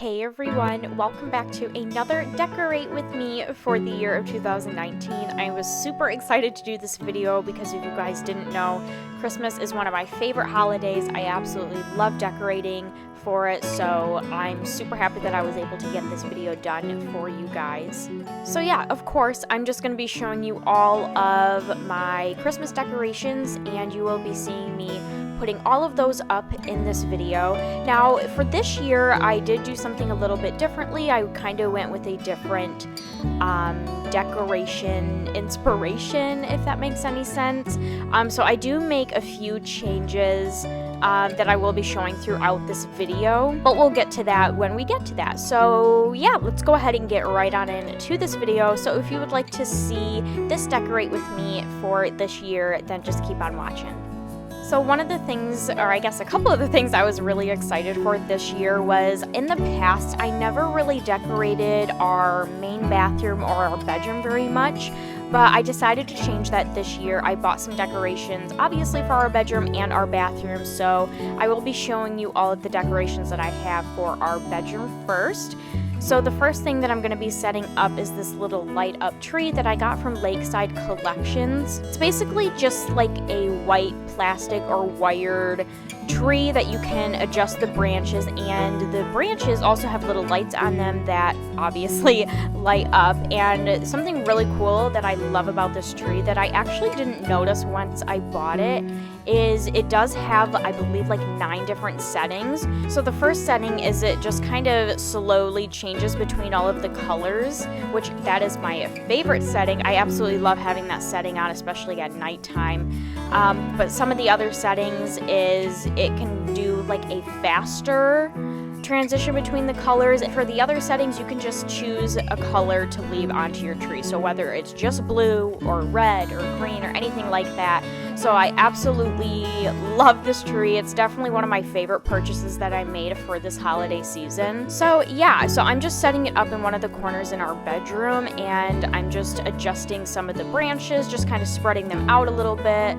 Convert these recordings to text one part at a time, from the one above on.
Hey everyone, welcome back to another Decorate With Me for the year of 2019. I was super excited to do this video because if you guys didn't know, Christmas is one of my favorite holidays. I absolutely love decorating for it, so I'm super happy that I was able to get this video done for you guys. So yeah, of course, I'm just going to be showing you all of my Christmas decorations, and you will be seeing me putting all of those up in this video. Now, for this year, I did do something a little bit differently. I kind of went with a different decoration inspiration, if that makes any sense. So I do make a few changes that I will be showing throughout this video, but we'll get to that when we get to that. So yeah, let's go ahead and get right on into this video. So if you would like to see this Decorate With Me for this year, then just keep on watching. So one of the things, or I guess a couple of the things I was really excited for this year was, in the past, I never really decorated our main bathroom or our bedroom very much, but I decided to change that this year. I bought some decorations, obviously for our bedroom and our bathroom, so I will be showing you all of the decorations that I have for our bedroom first. So the first thing that I'm going to be setting up is this little light up tree that I got from Lakeside Collections. It's basically just like a white plastic or wired tree that you can adjust the branches, and the branches also have little lights on them that obviously light up. And something really cool that I love about this tree that I actually didn't notice once I bought it is it does have, I believe, like 9 different settings. So the first setting is it just kind of slowly changes between all of the colors, which that is my favorite setting. I absolutely love having that setting on, especially at nighttime. But some of the other settings is it can do like a faster transition between the colors. And for the other settings, you can just choose a color to leave onto your tree. So whether it's just blue or red or green or anything like that. So I absolutely love this tree. It's definitely one of my favorite purchases that I made for this holiday season. So yeah, so I'm just setting it up in one of the corners in our bedroom, and I'm just adjusting some of the branches, just kind of spreading them out a little bit.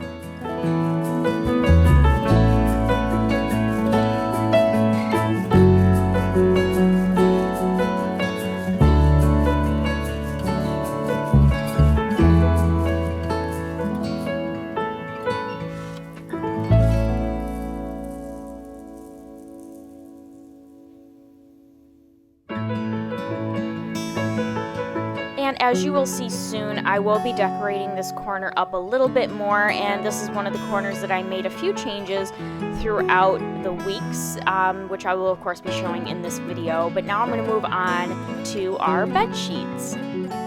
And as you will see soon, I will be decorating this corner up a little bit more, and this is one of the corners that I made a few changes throughout the weeks, which I will of course be showing in this video. But now I'm going to move on to our bed sheets.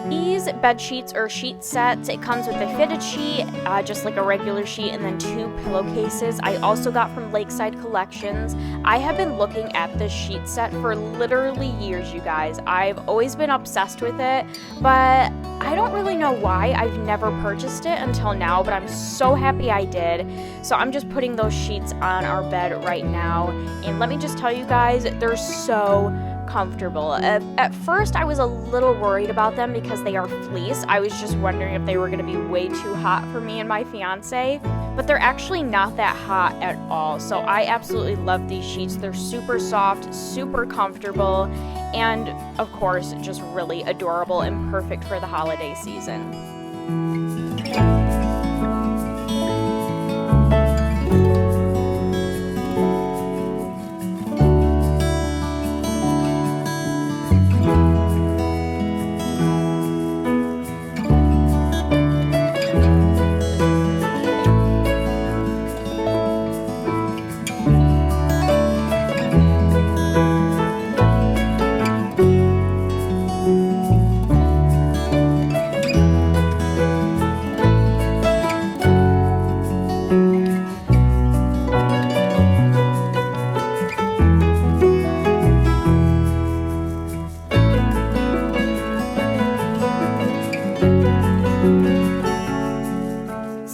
These bed sheets or sheet sets, it comes with a fitted sheet, just like a regular sheet, and then 2 pillowcases. I also got from Lakeside Collections. I have been looking at this sheet set for literally years, you guys. I've always been obsessed with it, but I don't really know why I've never purchased it until now, but I'm so happy I did. So I'm just putting those sheets on our bed right now, and let me just tell you guys, they're so comfortable. At first I was a little worried about them because they are fleece. I was just wondering if they were going to be way too hot for me and my fiance, but they're actually not that hot at all. So I absolutely love these sheets. They're super soft, super comfortable, and of course just really adorable and perfect for the holiday season.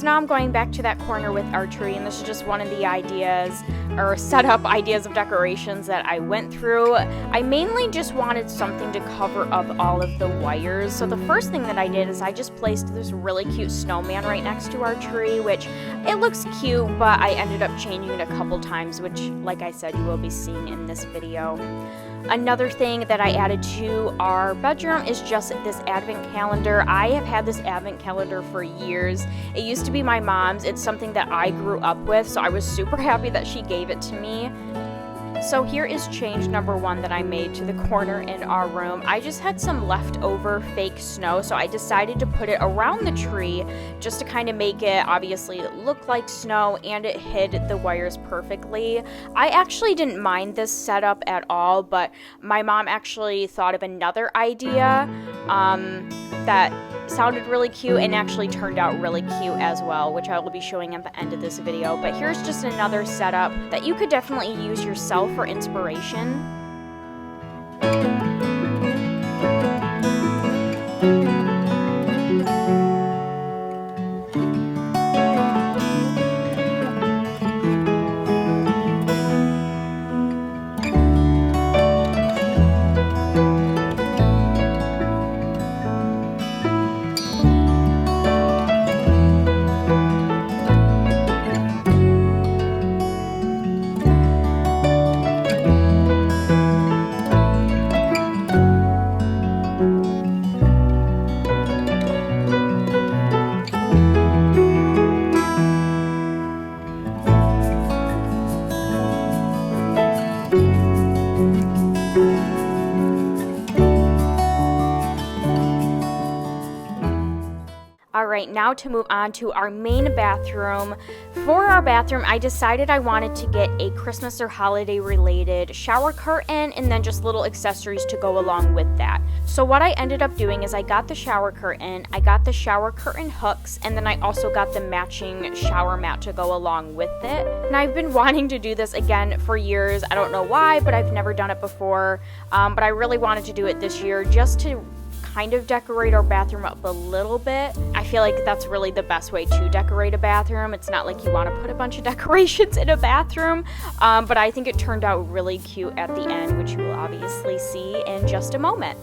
Now I'm going back to that corner with our tree, and this is just one of the ideas or setup ideas of decorations that I went through. I mainly just wanted something to cover up all of the wires. So the first thing that I did is I just placed this really cute snowman right next to our tree, which it looks cute, but I ended up changing it a couple times, which, like I said, you will be seeing in this video. Another thing that I added to our bedroom is just this advent calendar. I have had this advent calendar for years. It used to be my mom's. It's something that I grew up with, so I was super happy that she gave it to me. So here is change number 1 that I made to the corner in our room. I just had some leftover fake snow, so I decided to put it around the tree just to kind of make it obviously look like snow, and it hid the wires perfectly. I actually didn't mind this setup at all, but my mom actually thought of another idea that sounded really cute and actually turned out really cute as well, which I will be showing at the end of this video. But here's just another setup that you could definitely use yourself for inspiration. Alright, now to move on to our main bathroom. For our bathroom, I decided I wanted to get a Christmas or holiday related shower curtain and then just little accessories to go along with that. So what I ended up doing is I got the shower curtain, I got the shower curtain hooks, and then I also got the matching shower mat to go along with it. And I've been wanting to do this again for years. I don't know why, but I've never done it before. But I really wanted to do it this year just to kind of decorate our bathroom up a little bit. I feel like that's really the best way to decorate a bathroom. It's not like you want to put a bunch of decorations in a bathroom, but I think it turned out really cute at the end, which you will obviously see in just a moment.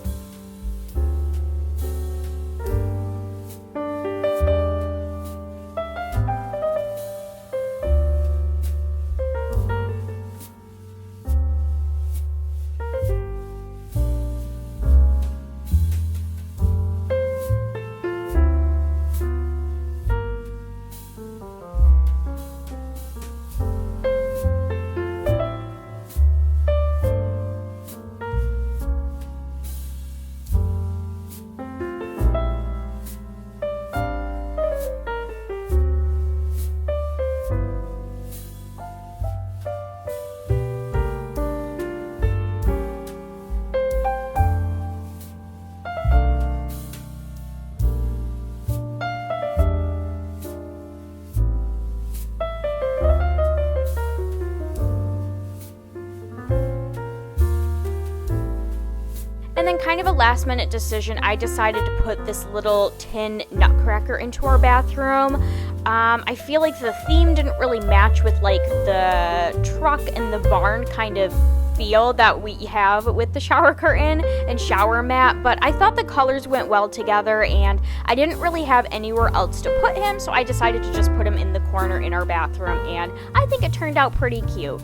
And then kind of a last minute decision, I decided to put this little tin nutcracker into our bathroom. I feel like the theme didn't really match with like the truck and the barn kind of feel that we have with the shower curtain and shower mat, but I thought the colors went well together and I didn't really have anywhere else to put him, so I decided to just put him in the corner in our bathroom, and I think it turned out pretty cute.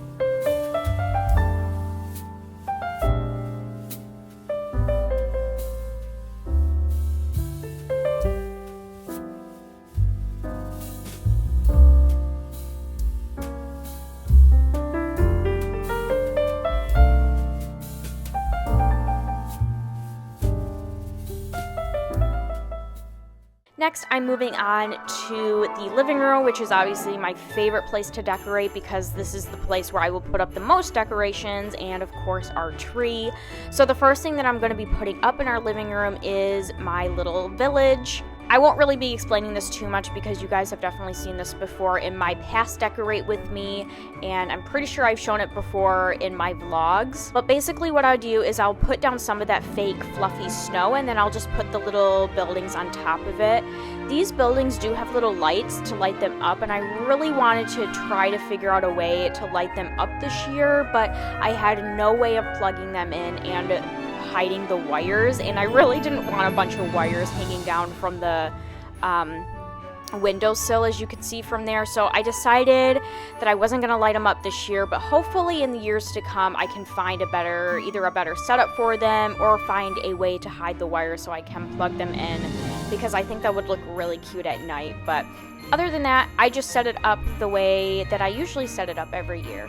Next, I'm moving on to the living room, which is obviously my favorite place to decorate because this is the place where I will put up the most decorations and, of course, our tree. So the first thing that I'm going to be putting up in our living room is my little village. I won't really be explaining this too much because you guys have definitely seen this before in my past Decorate With Me, and I'm pretty sure I've shown it before in my vlogs. But basically what I'll do is I'll put down some of that fake fluffy snow and then I'll just put the little buildings on top of it. These buildings do have little lights to light them up, and I really wanted to try to figure out a way to light them up this year, but I had no way of plugging them in and hiding the wires, and I really didn't want a bunch of wires hanging down from the windowsill, as you can see from there. So I decided that I wasn't going to light them up this year, but hopefully in the years to come I can find either a better setup for them or find a way to hide the wires so I can plug them in, because I think that would look really cute at night. But other than that, I just set it up the way that I usually set it up every year.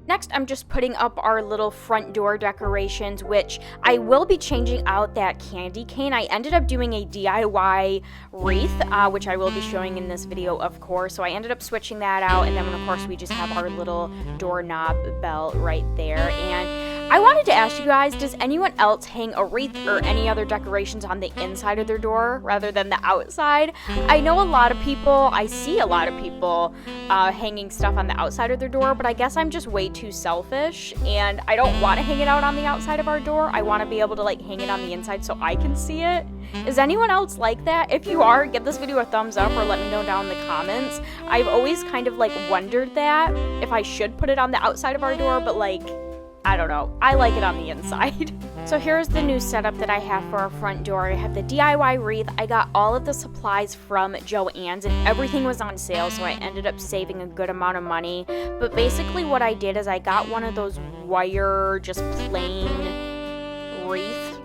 Next, I'm just putting up our little front door decorations, which I will be changing out that candy cane. I ended up doing a DIY wreath, which I will be showing in this video, of course. So I ended up switching that out, and then of course we just have our little doorknob bell right there. And I wanted to ask you guys, does anyone else hang a wreath or any other decorations on the inside of their door rather than the outside? I know I see a lot of people hanging stuff on the outside of their door, but I guess I'm just way too selfish and I don't want to hang it out on the outside of our door. I want to be able to like hang it on the inside so I can see it. Is anyone else like that? If you are, give this video a thumbs up or let me know down in the comments. I've always kind of like wondered that if I should put it on the outside of our door, but like, I don't know. I like it on the inside. So here's the new setup that I have for our front door. I have the DIY wreath. I got all of the supplies from Joann's and everything was on sale, so I ended up saving a good amount of money. But basically what I did is I got one of those wire, just plain wreath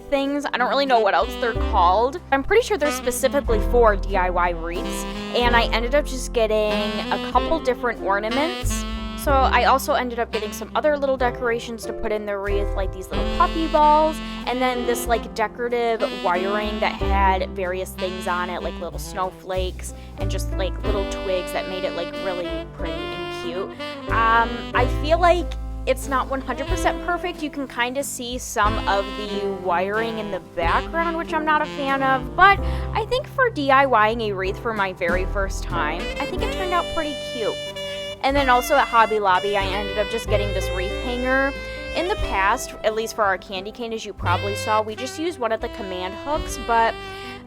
things. I don't really know what else they're called. I'm pretty sure they're specifically for DIY wreaths. And I ended up just getting a couple different ornaments. So I also ended up getting some other little decorations to put in the wreath, like these little puppy balls, and then this like decorative wiring that had various things on it, like little snowflakes and just like little twigs that made it like really pretty and cute. I feel like it's not 100% perfect. You can kind of see some of the wiring in the background, which I'm not a fan of, but I think for DIYing a wreath for my very first time, I think it turned out pretty cute. And then also at Hobby Lobby, I ended up just getting this wreath hanger. In the past, at least for our candy cane, as you probably saw, we just used one of the command hooks, but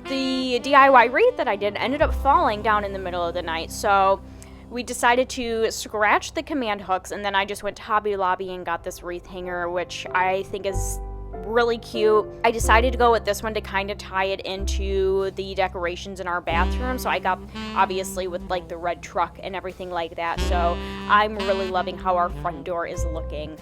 the DIY wreath that I did ended up falling down in the middle of the night. So we decided to scratch the command hooks, and then I just went to Hobby Lobby and got this wreath hanger, which I think is really cute. I decided to go with this one to kind of tie it into the decorations in our bathroom. So I got obviously with like the red truck and everything like that. So I'm really loving how our front door is looking.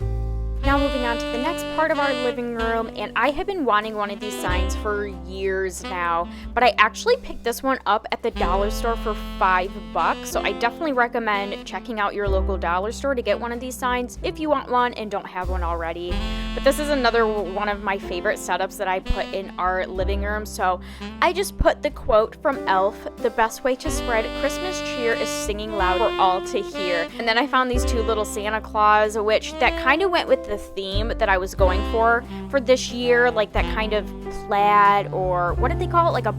Now moving on to the next part of our living room, and I have been wanting one of these signs for years now, but I actually picked this one up at the dollar store for $5, so I definitely recommend checking out your local dollar store to get one of these signs if you want one and don't have one already. But this is another one of my favorite setups that I put in our living room. So I just put the quote from Elf, "The best way to spread Christmas cheer is singing loud for all to hear." And then I found these two little Santa Claus, which that kind of went with the theme that I was going for this year, like that kind of plaid, or what did they call it, like a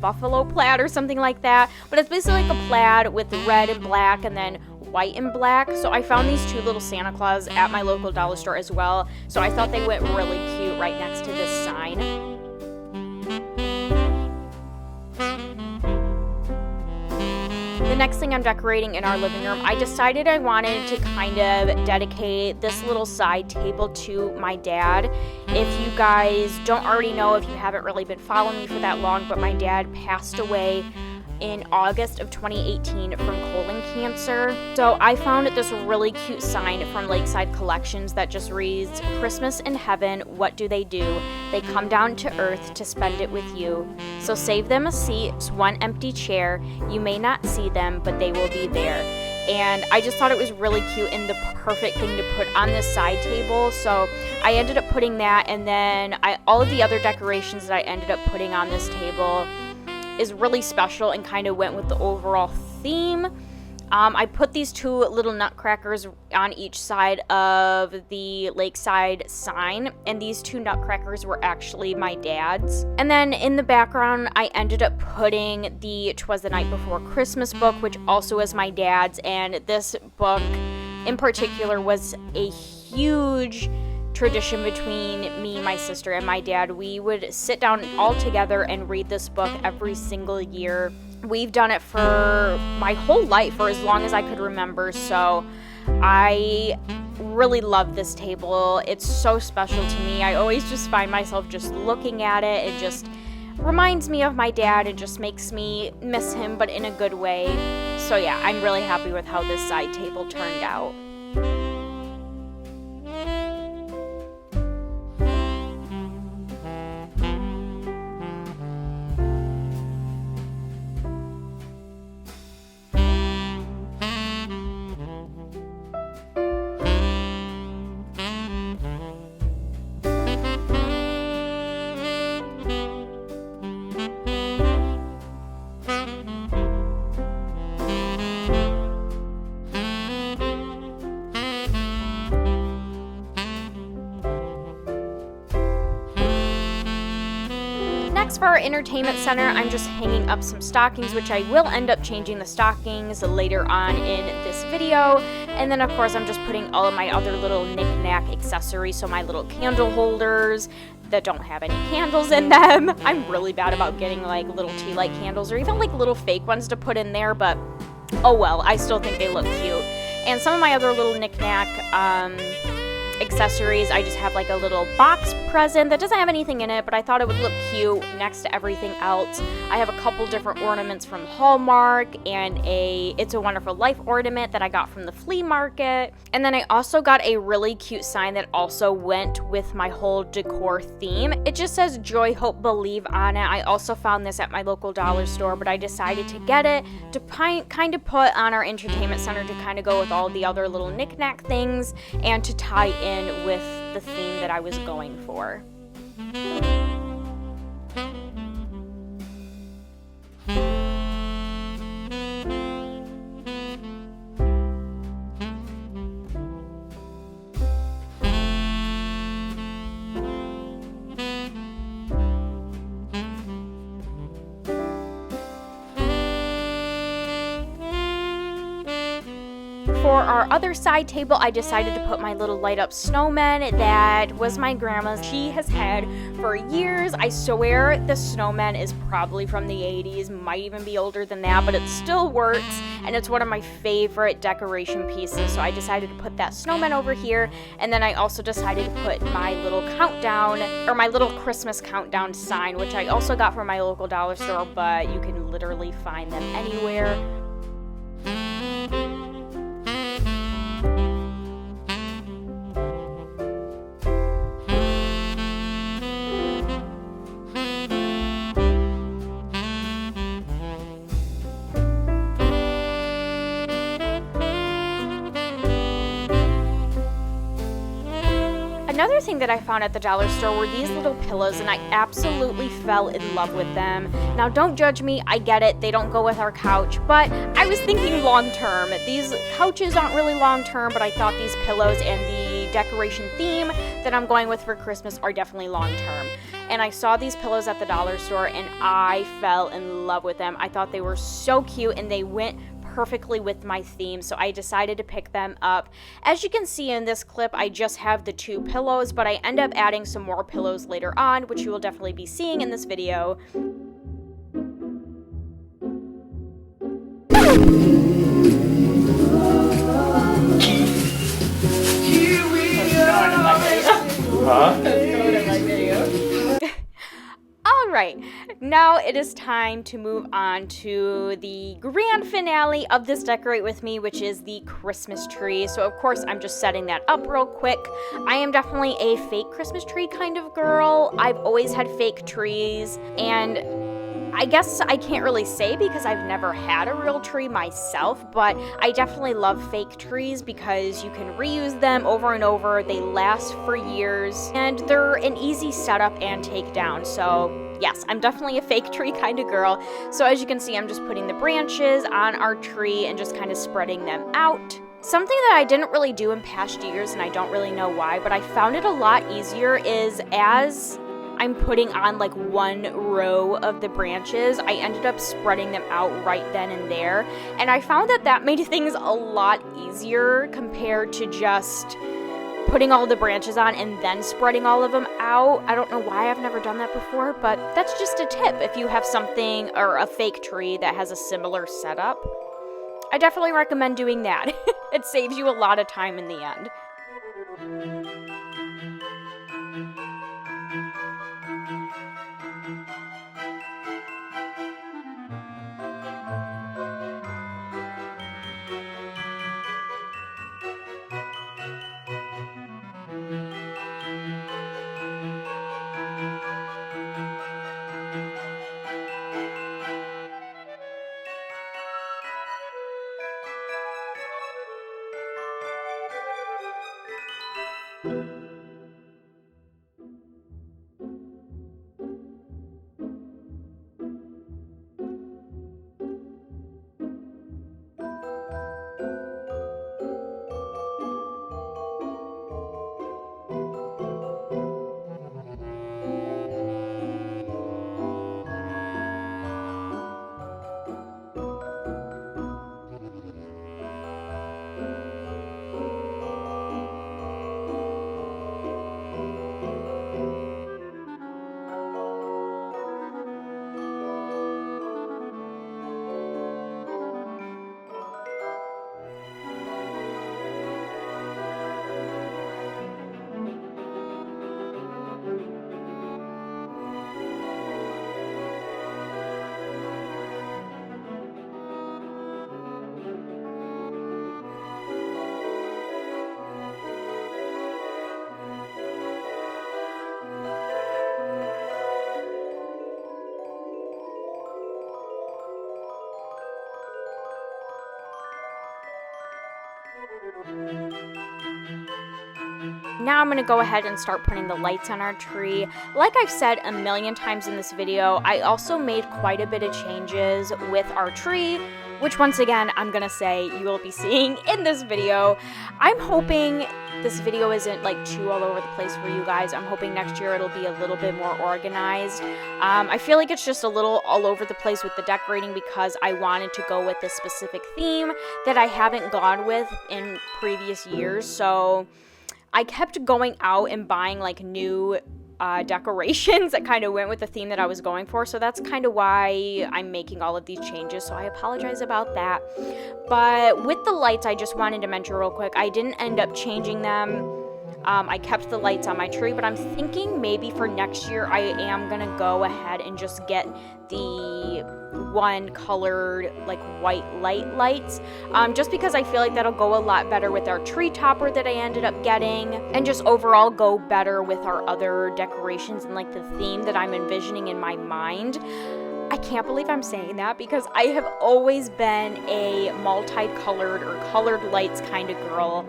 buffalo plaid or something like that. But it's basically like a plaid with red and black and then white and black. So I found these two little Santa Claus at my local dollar store as well. So I thought they went really cute right next to this sign. The next thing I'm decorating in our living room, I decided I wanted to kind of dedicate this little side table to my dad. If you guys don't already know, if you haven't really been following me for that long, but my dad passed away in August of 2018 from colon cancer. So I found this really cute sign from Lakeside Collections that just reads, "Christmas in heaven, what do? They come down to earth to spend it with you. So save them a seat, one empty chair. You may not see them, but they will be there." And I just thought it was really cute and the perfect thing to put on this side table. So I ended up putting that, and then all of the other decorations that I ended up putting on this table is really special and kind of went with the overall theme. I put these two little nutcrackers on each side of the Lakeside sign, and these two nutcrackers were actually my dad's. And then in the background, I ended up putting the 'Twas the Night Before Christmas book, which also is my dad's, and this book in particular was a huge tradition between me, my sister, and my dad. We would sit down all together and read this book every single year. We've done it for my whole life, for as long as I could remember, so I really love this table. It's so special to me. I always just find myself just looking at it. It just reminds me of my dad. It just makes me miss him, but in a good way. So yeah, I'm really happy with how this side table turned out. Next, for our entertainment center, I'm just hanging up some stockings, which I will end up changing the stockings later on in this video. And then, of course, I'm just putting all of my other little knick-knack accessories, so my little candle holders that don't have any candles in them. I'm really bad about getting like little tea light candles or even like little fake ones to put in there, but oh well, I still think they look cute. And some of my other little knick-knack accessories, I just have like a little box present that doesn't have anything in it, but I thought it would look cute next to everything else. I have a couple different ornaments from Hallmark and a It's a Wonderful Life ornament that I got from the flea market. And then I also got a really cute sign that also went with my whole decor theme. It just says "Joy, Hope, Believe" on it. I also found this at my local dollar store, but I decided to get it to kind of put on our entertainment center to kind of go with all the other little knick-knack things and to tie in with the theme that I was going for. For our other side table, I decided to put my little light up snowman that was my grandma's. She has had for years. I swear the snowman is probably from the 80s, might even be older than that, but it still works, and it's one of my favorite decoration pieces. So I decided to put that snowman over here, and then I also decided to put my little countdown, or my little Christmas countdown sign, which I also got from my local dollar store, but you can literally find them anywhere. Another thing that I found at the dollar store were these little pillows, and I absolutely fell in love with them. Now, don't judge me, I get it, they don't go with our couch, but I was thinking long term. These couches aren't really long term, but I thought these pillows and the decoration theme that I'm going with for Christmas are definitely long term. And I saw these pillows at the dollar store, and I fell in love with them. I thought they were so cute, and they went perfectly with my theme, so I decided to pick them up. As you can see in this clip, I just have the 2 pillows, but I end up adding some more pillows later on, which you will definitely be seeing in this video. Alright, now it is time to move on to the grand finale of this Decorate With Me, which is the Christmas tree. So of course I'm just setting that up real quick. I am definitely a fake Christmas tree kind of girl. I've always had fake trees, and I guess I can't really say because I've never had a real tree myself, but I definitely love fake trees because you can reuse them over and over. They last for years, and they're an easy setup and take down. So yes, I'm definitely a fake tree kind of girl. So as you can see, I'm just putting the branches on our tree and just kind of spreading them out. Something that I didn't really do in past years, and I don't really know why, but I found it a lot easier, is as I'm putting on like one row of the branches, I ended up spreading them out right then and there. And I found that that made things a lot easier compared to just putting all the branches on and then spreading all of them out. I don't know why I've never done that before, but that's just a tip if you have something or a fake tree that has a similar setup. I definitely recommend doing that. It saves you a lot of time in the end. Now I'm going to go ahead and start putting the lights on our tree. Like I've said a million times in this video, I also made quite a bit of changes with our tree, which once again, I'm going to say you will be seeing in this video. I'm hoping this video isn't like too all over the place for you guys. I'm hoping next year it'll be a little bit more organized. I feel like it's just a little all over the place with the decorating because I wanted to go with this specific theme that I haven't gone with in previous years. So I kept going out and buying like new decorations that kind of went with the theme that I was going for. So that's kind of why I'm making all of these changes. So I apologize about that. But with the lights, I just wanted to mention real quick, I didn't end up changing them. I kept the lights on my tree, but I'm thinking maybe for next year I am going to go ahead and just get the one colored like white lights, just because I feel like that'll go a lot better with our tree topper that I ended up getting, and just overall go better with our other decorations and like the theme that I'm envisioning in my mind. I can't believe I'm saying that because I have always been a multicolored or colored lights kind of girl.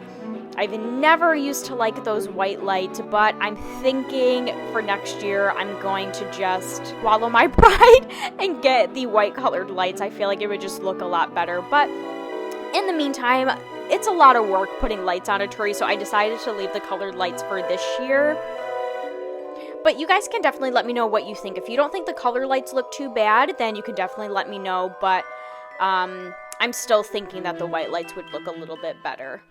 I've never used to like those white lights, but I'm thinking for next year I'm going to just swallow my pride and get the white colored lights. I feel like it would just look a lot better, but in the meantime, it's a lot of work putting lights on a tree, so I decided to leave the colored lights for this year. But you guys can definitely let me know what you think. If you don't think the color lights look too bad, then you can definitely let me know, but I'm still thinking that the white lights would look a little bit better.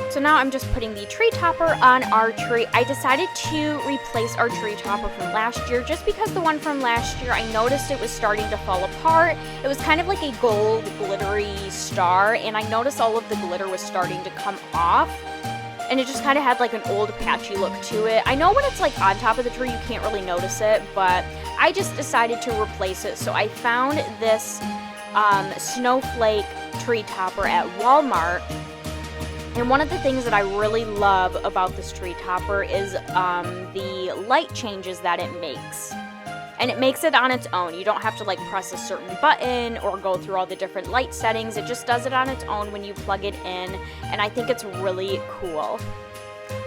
So now I'm just putting the tree topper on our tree. I decided to replace our tree topper from last year just because the one from last year, I noticed it was starting to fall apart. It was kind of like a gold glittery star, and I noticed all of the glitter was starting to come off. And it just kind of had like an old patchy look to it. I know when it's like on top of the tree, you can't really notice it, but I just decided to replace it. So I found this snowflake tree topper at Walmart. And one of the things that I really love about this tree topper is the light changes that it makes. And it makes it on its own. You don't have to like press a certain button or go through all the different light settings. It just does it on its own when you plug it in. And I think it's really cool.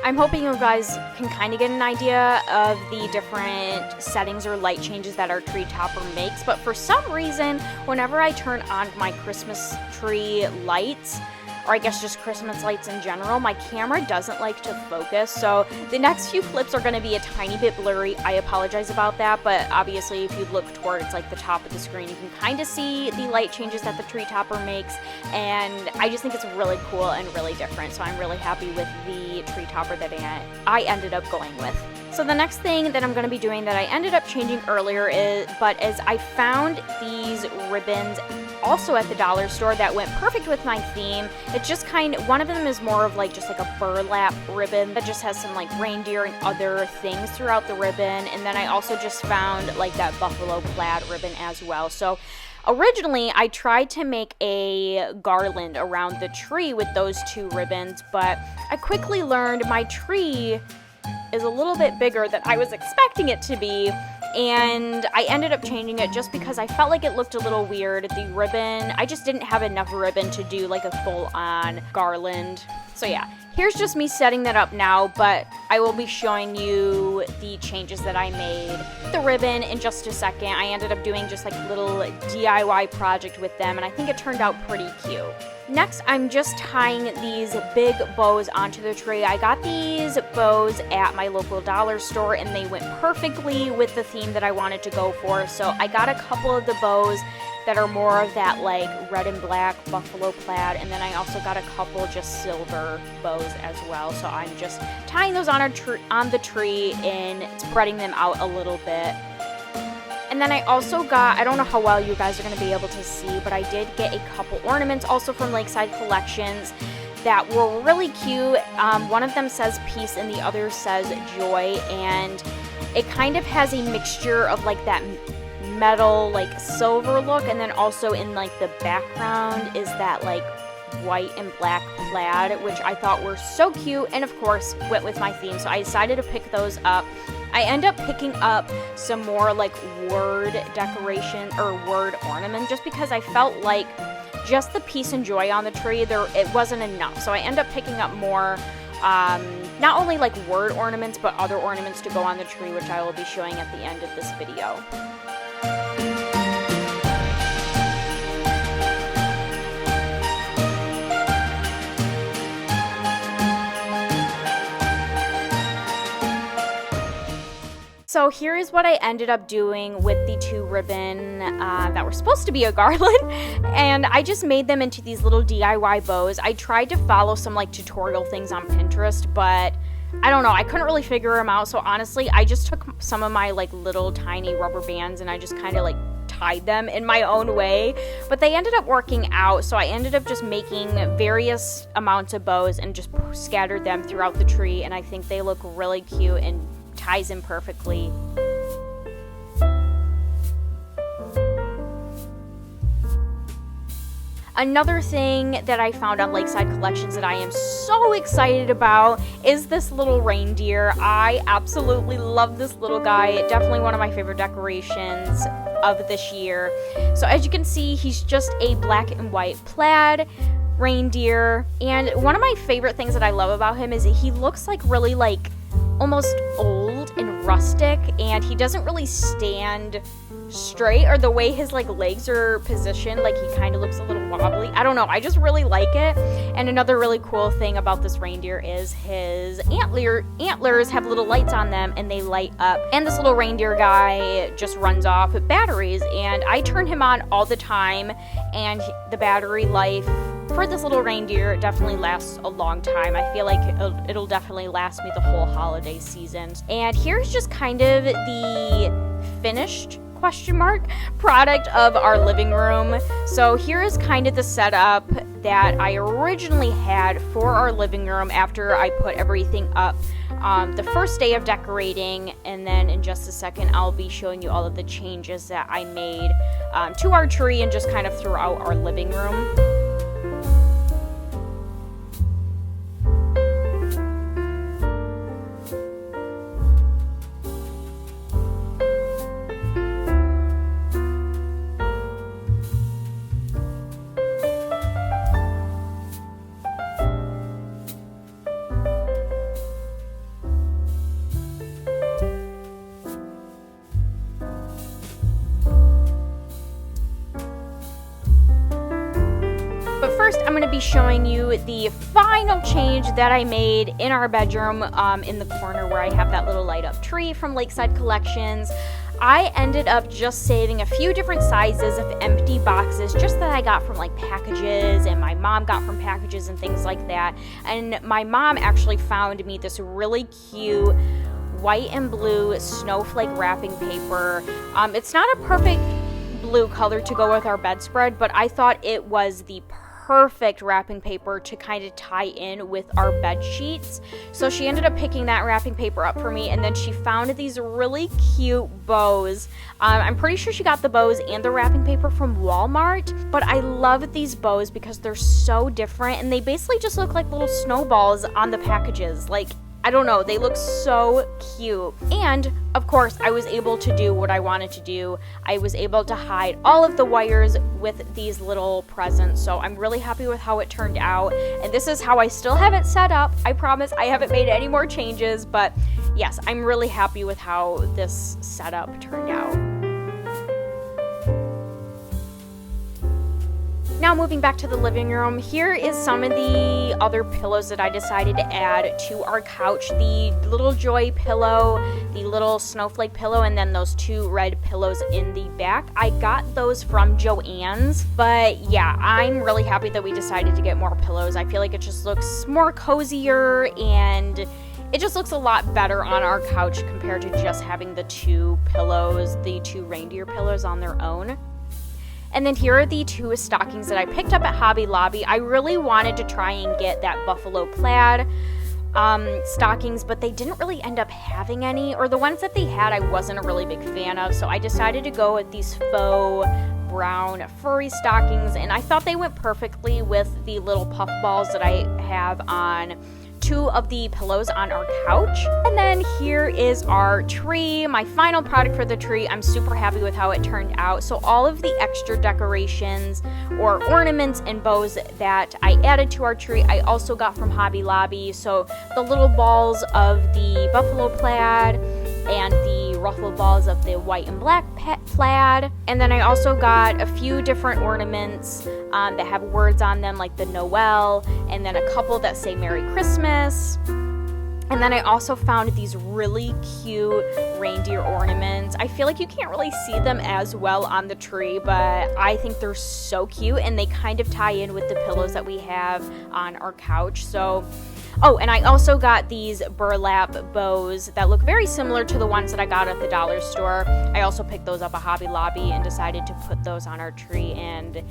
I'm hoping you guys can kind of get an idea of the different settings or light changes that our tree topper makes. But for some reason, whenever I turn on my Christmas tree lights, or I guess just Christmas lights in general, my camera doesn't like to focus, so the next few clips are going to be a tiny bit blurry. I apologize about that, but obviously if you look towards like the top of the screen, you can kind of see the light changes that the tree topper makes, and I just think it's really cool and really different, so I'm really happy with the tree topper that I ended up going with. So the next thing that I'm going to be doing that I ended up changing earlier is I found these ribbons also at the dollar store that went perfect with my theme. It's just one of them is more of like just like a burlap ribbon that just has some like reindeer and other things throughout the ribbon. And then I also just found like that buffalo plaid ribbon as well. So originally, I tried to make a garland around the tree with those two ribbons, but I quickly learned my tree is a little bit bigger than I was expecting it to be, and I ended up changing it just because I felt like it looked a little weird. The ribbon, I just didn't have enough ribbon to do like a full-on garland. So yeah, here's just me setting that up now, but I will be showing you the changes that I made. The ribbon in just a second. I ended up doing just like a little DIY project with them, and I think it turned out pretty cute. Next, I'm just tying these big bows onto the tree. I got these bows at my local dollar store, and they went perfectly with the theme that I wanted to go for. So I got a couple of the bows that are more of that like red and black buffalo plaid, and then I also got a couple just silver bows as well. So I'm just tying those on the tree and spreading them out a little bit. And then I also got, I don't know how well you guys are going to be able to see, but I did get a couple ornaments also from Lakeside Collections that were really cute. One of them says peace and the other says joy, and it kind of has a mixture of like that metal like silver look, and then also in like the background is that like white and black plaid, which I thought were so cute, and of course went with my theme, so I decided to pick those up. I end up picking up some more like word decoration or word ornament just because I felt like just the peace and joy on the tree, it wasn't enough. So I end up picking up more, not only like word ornaments, but other ornaments to go on the tree, which I will be showing at the end of this video. So here is what I ended up doing with the two ribbon that were supposed to be a garland, and I just made them into these little DIY bows. I tried to follow some like tutorial things on Pinterest, but I don't know, I couldn't really figure them out. So honestly, I just took some of my like little tiny rubber bands and I just kind of like tied them in my own way, but they ended up working out. So I ended up just making various amounts of bows and just scattered them throughout the tree, and I think they look really cute and ties in perfectly. Another thing that I found on Lakeside Collections that I am so excited about is this little reindeer. I absolutely love this little guy. Definitely one of my favorite decorations of this year. So as you can see, he's just a black and white plaid reindeer. And one of my favorite things that I love about him is that he looks like really like almost old and rustic, and he doesn't really stand straight, or the way his like legs are positioned, like he kind of looks a little wobbly. I don't know, I just really like it. And another really cool thing about this reindeer is his antlers have little lights on them and they light up, and this little reindeer guy just runs off with batteries, and I turn him on all the time, and the battery life for this little reindeer definitely lasts a long time. I feel like it'll definitely last me the whole holiday season. And here's just kind of the finished product of our living room. So here is kind of the setup that I originally had for our living room after I put everything up the first day of decorating, and then in just a second I'll be showing you all of the changes that I made to our tree and just kind of throughout our living room. But first, I'm going to be showing you the final change that I made in our bedroom in the corner where I have that little light up tree from Lakeside Collections. I ended up just saving a few different sizes of empty boxes just that I got from like packages, and my mom got from packages and things like that. And my mom actually found me this really cute white and blue snowflake wrapping paper. It's not a perfect blue color to go with our bedspread, but I thought it was the perfect wrapping paper to kind of tie in with our bed sheets. So she ended up picking that wrapping paper up for me, and then she found these really cute bows. I'm pretty sure she got the bows and the wrapping paper from Walmart, but I love these bows because they're so different, and they basically just look like little snowballs on the packages. Like, I don't know, they look so cute. And of course, I was able to do what I wanted to do. I was able to hide all of the wires with these little presents. So I'm really happy with how it turned out. And this is how I still have it set up. I promise I haven't made any more changes, but yes, I'm really happy with how this setup turned out. Now moving back to the living room, here is some of the other pillows that I decided to add to our couch. The little Joy pillow, the little snowflake pillow, and then those two red pillows in the back. I got those from Joann's, but yeah, I'm really happy that we decided to get more pillows. I feel like it just looks more cozier, and it just looks a lot better on our couch compared to just having the two pillows, the two reindeer pillows on their own. And then here are the two stockings that I picked up at Hobby Lobby. I really wanted to try and get that buffalo plaid stockings, but they didn't really end up having any, or the ones that they had I wasn't a really big fan of, so I decided to go with these faux brown furry stockings, and I thought they went perfectly with the little puff balls that I have on two of the pillows on our couch. And then here is our tree, my final product for the tree. I'm super happy with how it turned out. So all of the extra decorations or ornaments and bows that I added to our tree, I also got from Hobby Lobby. So the little balls of the buffalo plaid and the ruffled balls of the white and black plaid. And then I also got a few different ornaments that have words on them, like the Noel, and then a couple that say Merry Christmas. And then I also found these really cute reindeer ornaments. I feel like you can't really see them as well on the tree, but I think they're so cute, and they kind of tie in with the pillows that we have on our couch. So Oh, and I also got these burlap bows that look very similar to the ones that I got at the dollar store. I also picked those up at Hobby Lobby and decided to put those on our tree. And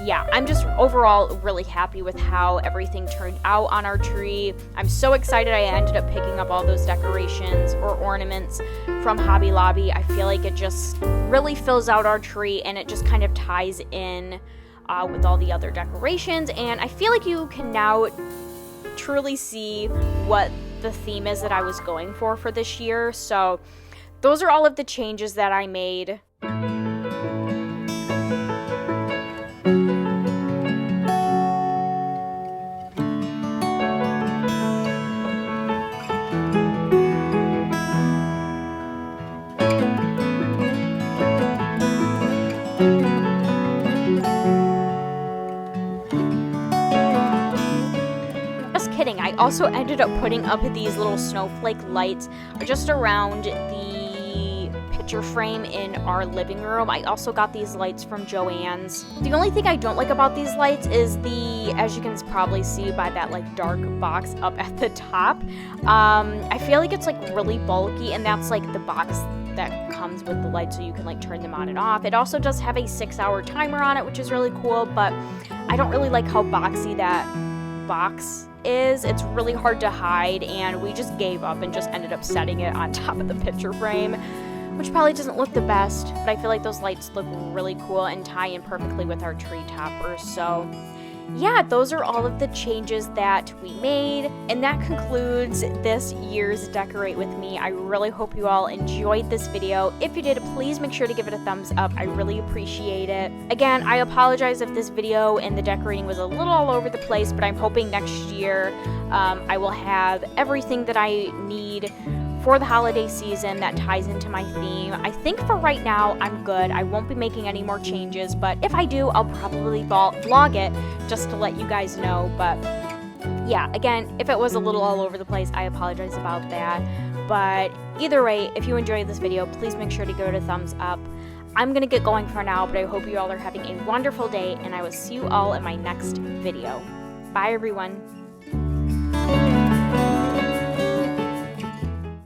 yeah, I'm just overall really happy with how everything turned out on our tree. I'm so excited I ended up picking up all those decorations or ornaments from Hobby Lobby. I feel like it just really fills out our tree and it just kind of ties in with all the other decorations. And I feel like you can now truly see what the theme is that I was going for this year. So those are all of the changes that I made. I also ended up putting up these little snowflake lights just around the picture frame in our living room. I also got these lights from Joann's. The only thing I don't like about these lights is as you can probably see by that like dark box up at the top, I feel like it's like really bulky, and that's like the box that comes with the lights so you can like turn them on and off. It also does have a 6-hour timer on it, which is really cool, but I don't really like how boxy that box is. It's really hard to hide, and we just gave up and just ended up setting it on top of the picture frame, which probably doesn't look the best, but I feel like those lights look really cool and tie in perfectly with our tree toppers. So yeah, those are all of the changes that we made, and that concludes this year's Decorate With Me. I really hope you all enjoyed this video. If you did, please make sure to give it a thumbs up. I really appreciate it. Again, I apologize if this video and the decorating was a little all over the place, but I'm hoping next year I will have everything that I need for the holiday season that ties into my theme. I think for right now, I'm good. I won't be making any more changes, but if I do, I'll probably vlog it just to let you guys know. But yeah, again, if it was a little all over the place, I apologize about that. But either way, if you enjoyed this video, please make sure to give it a thumbs up. I'm gonna get going for now, but I hope you all are having a wonderful day, and I will see you all in my next video. Bye, everyone.